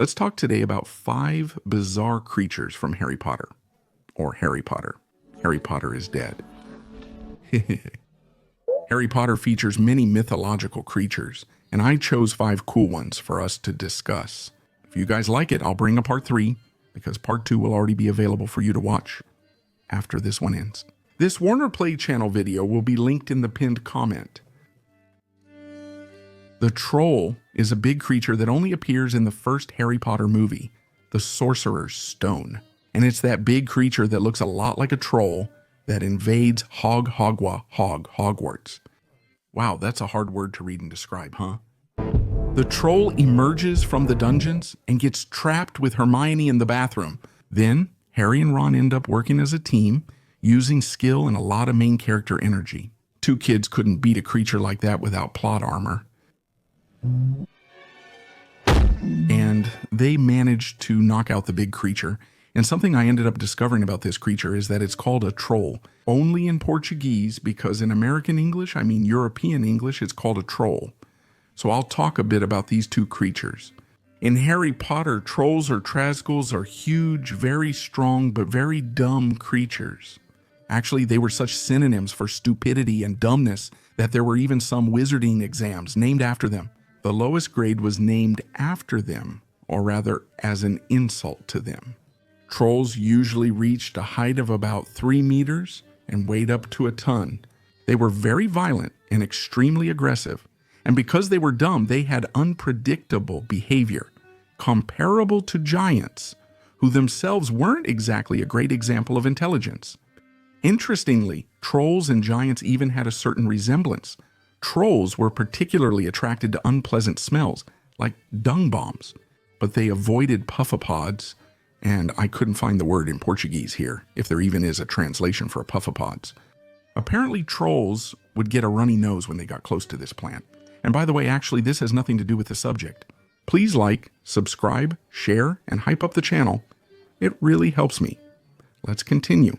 Let's talk today about 5 bizarre creatures from Harry Potter. Or Harry Potter. Harry Potter is dead. Harry Potter features many mythological creatures, and I chose 5 cool ones for us to discuss. If you guys like it, I'll bring a part 3, because part 2 will already be available for you to watch after this one ends. This Warner Play Channel video will be linked in the pinned comment. The Troll is a big creature that only appears in the first Harry Potter movie, the Sorcerer's Stone. And it's that big creature that looks a lot like a troll that invades Hogwarts. Wow, that's a hard word to read and describe, huh? The troll emerges from the dungeons and gets trapped with Hermione in the bathroom. Then, Harry and Ron end up working as a team, using skill and a lot of main character energy. 2 kids couldn't beat a creature like that without plot armor. And they managed to knock out the big creature. And something I ended up discovering about this creature is that it's called a troll. Only in Portuguese, because in American English, I mean European English, it's called a troll. So I'll talk a bit about these 2 creatures. In Harry Potter, trolls or Trásgols are huge, very strong, but very dumb creatures. Actually, they were such synonyms for stupidity and dumbness that there were even some wizarding exams named after them. The lowest grade was named after them, or rather as an insult to them. Trolls usually reached a height of about 3 meters and weighed up to a ton. They were very violent and extremely aggressive, and because they were dumb, they had unpredictable behavior, comparable to giants, who themselves weren't exactly a great example of intelligence. Interestingly, trolls and giants even had a certain resemblance. Trolls were particularly attracted to unpleasant smells, like dung bombs, but they avoided puffapods, and I couldn't find the word in Portuguese here, if there even is a translation for puffapods. Apparently trolls would get a runny nose when they got close to this plant. And by the way, actually this has nothing to do with the subject. Please like, subscribe, share, and hype up the channel. It really helps me. Let's continue.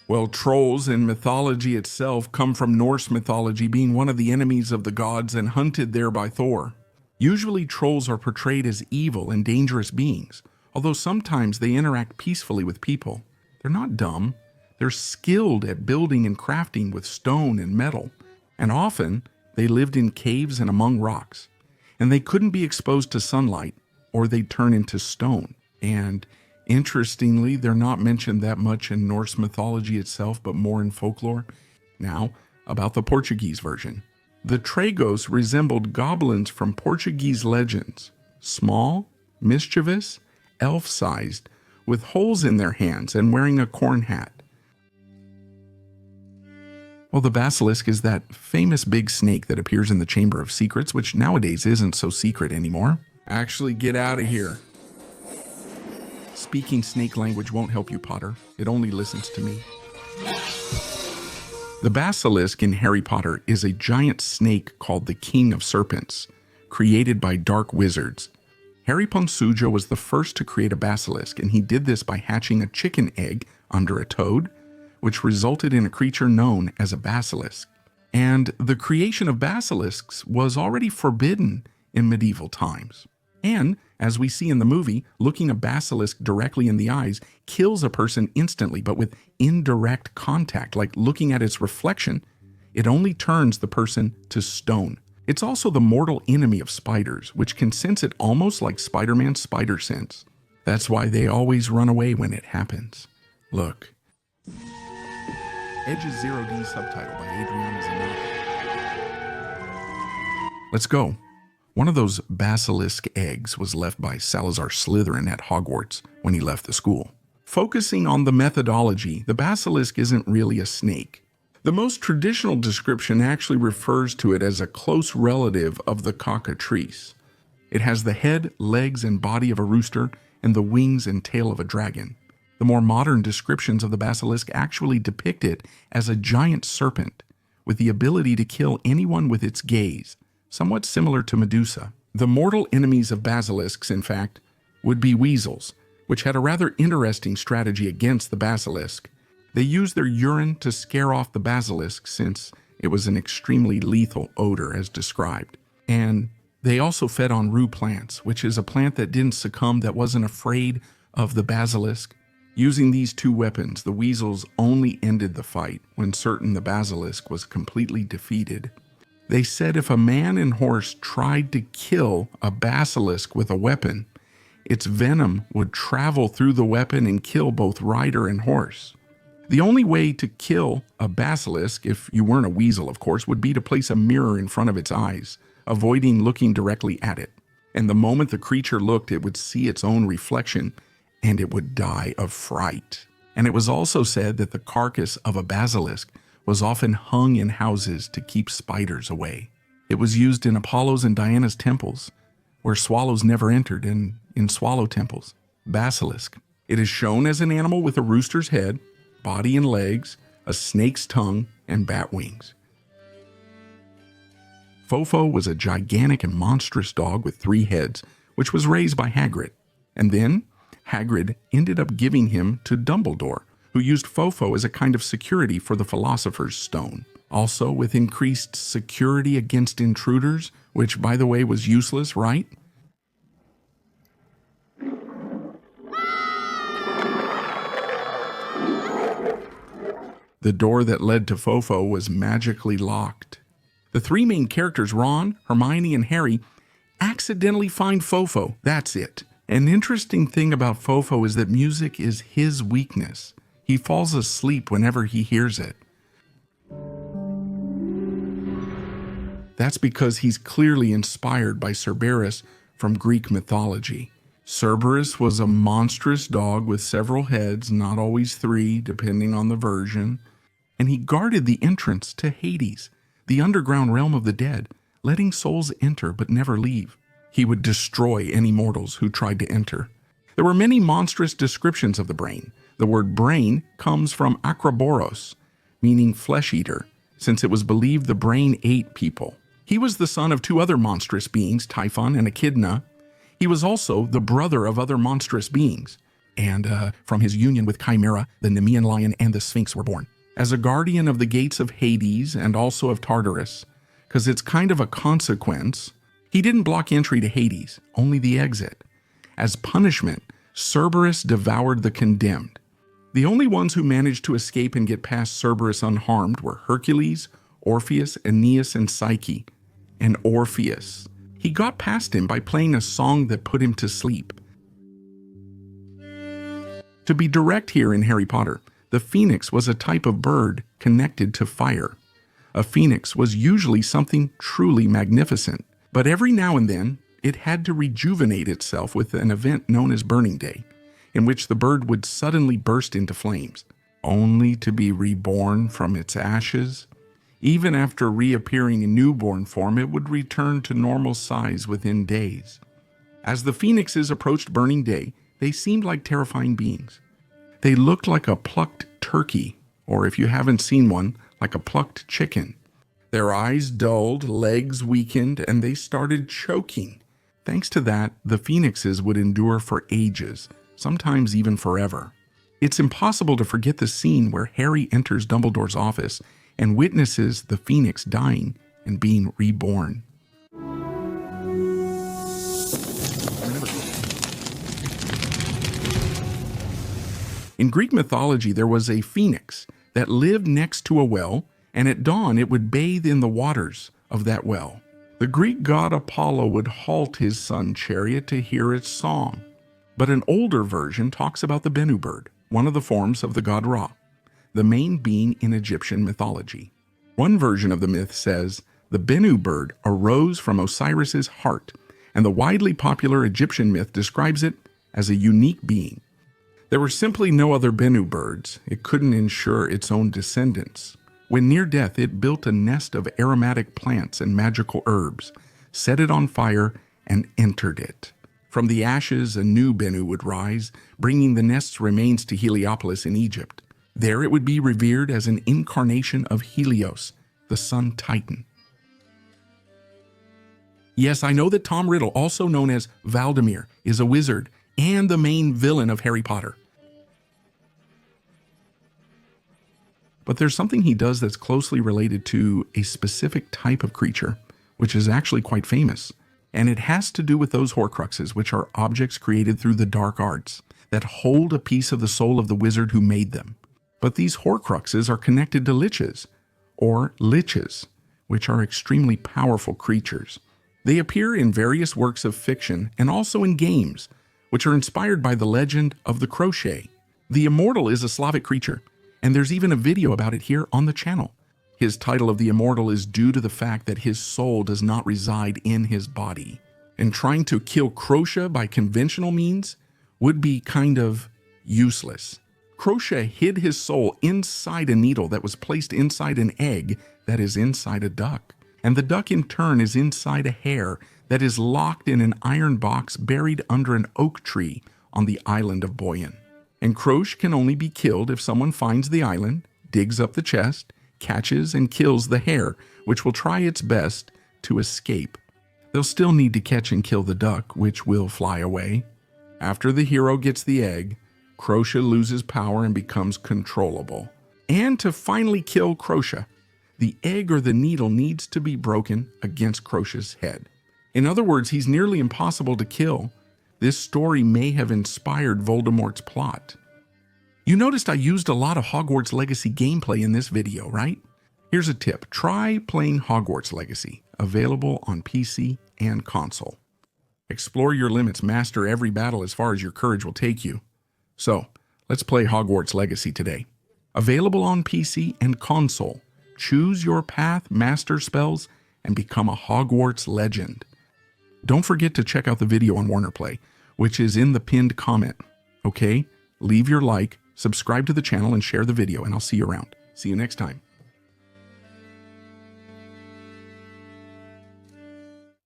Well, trolls in mythology itself come from Norse mythology, being one of the enemies of the gods and hunted there by Thor. Usually trolls are portrayed as evil and dangerous beings, although sometimes they interact peacefully with people. They're not dumb. They're skilled at building and crafting with stone and metal, and often they lived in caves and among rocks. And they couldn't be exposed to sunlight, or they'd turn into stone. And interestingly, they're not mentioned that much in Norse mythology itself, but more in folklore. Now, about the Portuguese version. The Trásgols resembled goblins from Portuguese legends. Small, mischievous, elf-sized, with holes in their hands and wearing a corn hat. Well, the basilisk is that famous big snake that appears in the Chamber of Secrets, which nowadays isn't so secret anymore. Actually, get out of here. Speaking snake language won't help you, Potter. It only listens to me. The basilisk in Harry Potter is a giant snake called the King of Serpents, created by dark wizards. Harry Ponsujo was the first to create a basilisk, and he did this by hatching a chicken egg under a toad, which resulted in a creature known as a basilisk. And the creation of basilisks was already forbidden in medieval times. And, as we see in the movie, looking a basilisk directly in the eyes kills a person instantly, but with indirect contact, like looking at its reflection, it only turns the person to stone. It's also the mortal enemy of spiders, which can sense it almost like Spider-Man's spider sense. That's why they always run away when it happens. Look. Edge's 0D subtitle by Adriana Zanata. Let's go. One of those basilisk eggs was left by Salazar Slytherin at Hogwarts when he left the school. Focusing on the methodology, the basilisk isn't really a snake. The most traditional description actually refers to it as a close relative of the cockatrice. It has the head, legs, and body of a rooster and the wings and tail of a dragon. The more modern descriptions of the basilisk actually depict it as a giant serpent with the ability to kill anyone with its gaze, somewhat similar to Medusa. The mortal enemies of basilisks, in fact, would be weasels, which had a rather interesting strategy against the basilisk. They used their urine to scare off the basilisk since it was an extremely lethal odor as described. And They also fed on rue plants, which is a plant that didn't succumb, that wasn't afraid of the basilisk. Using these two weapons, the weasels only ended the fight when certain the basilisk was completely defeated. They said if a man and horse tried to kill a basilisk with a weapon, its venom would travel through the weapon and kill both rider and horse. The only way to kill a basilisk, if you weren't a weasel of course, would be to place a mirror in front of its eyes, avoiding looking directly at it. And the moment the creature looked, it would see its own reflection, and it would die of fright. And it was also said that the carcass of a basilisk was often hung in houses to keep spiders away. It was used in Apollo's and Diana's temples, where swallows never entered, and in swallow temples. Basilisk. It is shown as an animal with a rooster's head, body and legs, a snake's tongue, and bat wings. Fofo was a gigantic and monstrous dog with 3 heads, which was raised by Hagrid. And then Hagrid ended up giving him to Dumbledore, who used Fofo as a kind of security for the Philosopher's Stone. Also with increased security against intruders, which by the way was useless, right? The door that led to Fofo was magically locked. The 3 main characters, Ron, Hermione, and Harry, accidentally find Fofo. That's it. An interesting thing about Fofo is that music is his weakness. He falls asleep whenever he hears it. That's because he's clearly inspired by Cerberus from Greek mythology. Cerberus was a monstrous dog with several heads, not always 3, depending on the version, and he guarded the entrance to Hades, the underground realm of the dead, letting souls enter but never leave. He would destroy any mortals who tried to enter. There were many monstrous descriptions of the brain. The word brain comes from akraboros, meaning flesh-eater, since it was believed the brain ate people. He was the son of 2 other monstrous beings, Typhon and Echidna. He was also the brother of other monstrous beings, and from his union with Chimera, the Nemean lion and the Sphinx were born. As a guardian of the gates of Hades and also of Tartarus, because it's kind of a consequence, he didn't block entry to Hades, only the exit. As punishment, Cerberus devoured the condemned. The only ones who managed to escape and get past Cerberus unharmed were Hercules, Orpheus, Aeneas, and Psyche. And Orpheus, he got past him by playing a song that put him to sleep. To be direct here in Harry Potter, the phoenix was a type of bird connected to fire. A phoenix was usually something truly magnificent, but every now and then it had to rejuvenate itself with an event known as Burning Day, in which the bird would suddenly burst into flames, only to be reborn from its ashes. Even after reappearing in newborn form, it would return to normal size within days. As the phoenixes approached Burning Day, they seemed like terrifying beings. They looked like a plucked turkey, or if you haven't seen one, like a plucked chicken. Their eyes dulled, legs weakened, and they started choking. Thanks to that, the phoenixes would endure for ages, sometimes even forever. It's impossible to forget the scene where Harry enters Dumbledore's office and witnesses the phoenix dying and being reborn. In Greek mythology, there was a phoenix that lived next to a well, and at dawn it would bathe in the waters of that well. The Greek god Apollo would halt his sun chariot to hear its song. But an older version talks about the Bennu bird, one of the forms of the god Ra, the main being in Egyptian mythology. One version of the myth says the Bennu bird arose from Osiris's heart, and the widely popular Egyptian myth describes it as a unique being. There were simply no other Bennu birds. It couldn't ensure its own descendants. When near death, it built a nest of aromatic plants and magical herbs, set it on fire, and entered it. From the ashes, a new Bennu would rise, bringing the nest's remains to Heliopolis in Egypt. There it would be revered as an incarnation of Helios, the sun titan. Yes, I know that Tom Riddle, also known as Valdemir, is a wizard and the main villain of Harry Potter. But there's something he does that's closely related to a specific type of creature, which is actually quite famous. And it has to do with those Horcruxes, which are objects created through the dark arts that hold a piece of the soul of the wizard who made them. But these Horcruxes are connected to Liches, or Liches, which are extremely powerful creatures. They appear in various works of fiction and also in games, which are inspired by the legend of the crochet. The Immortal is a Slavic creature, and there's even a video about it here on the channel. His title of the Immortal is due to the fact that his soul does not reside in his body. And trying to kill Crochet by conventional means would be kind of useless. Crochet hid his soul inside a needle that was placed inside an egg that is inside a duck. And the duck in turn is inside a hare that is locked in an iron box buried under an oak tree on the island of Boyan. And Crochet can only be killed if someone finds the island, digs up the chest, catches and kills the hare, which will try its best to escape. They'll still need to catch and kill the duck, which will fly away. After the hero gets the egg, Crochet loses power and becomes controllable. And to finally kill Crochet, the egg or the needle needs to be broken against Crochet's head. In other words, he's nearly impossible to kill. This story may have inspired Voldemort's plot. You noticed I used a lot of Hogwarts Legacy gameplay in this video, right? Here's a tip. Try playing Hogwarts Legacy, available on PC and console. Explore your limits, master every battle as far as your courage will take you. So, let's play Hogwarts Legacy today. Available on PC and console. Choose your path, master spells, and become a Hogwarts legend. Don't forget to check out the video on Warner Play, which is in the pinned comment. Okay? Leave your like, subscribe to the channel, and share the video, and I'll see you around. See you next time.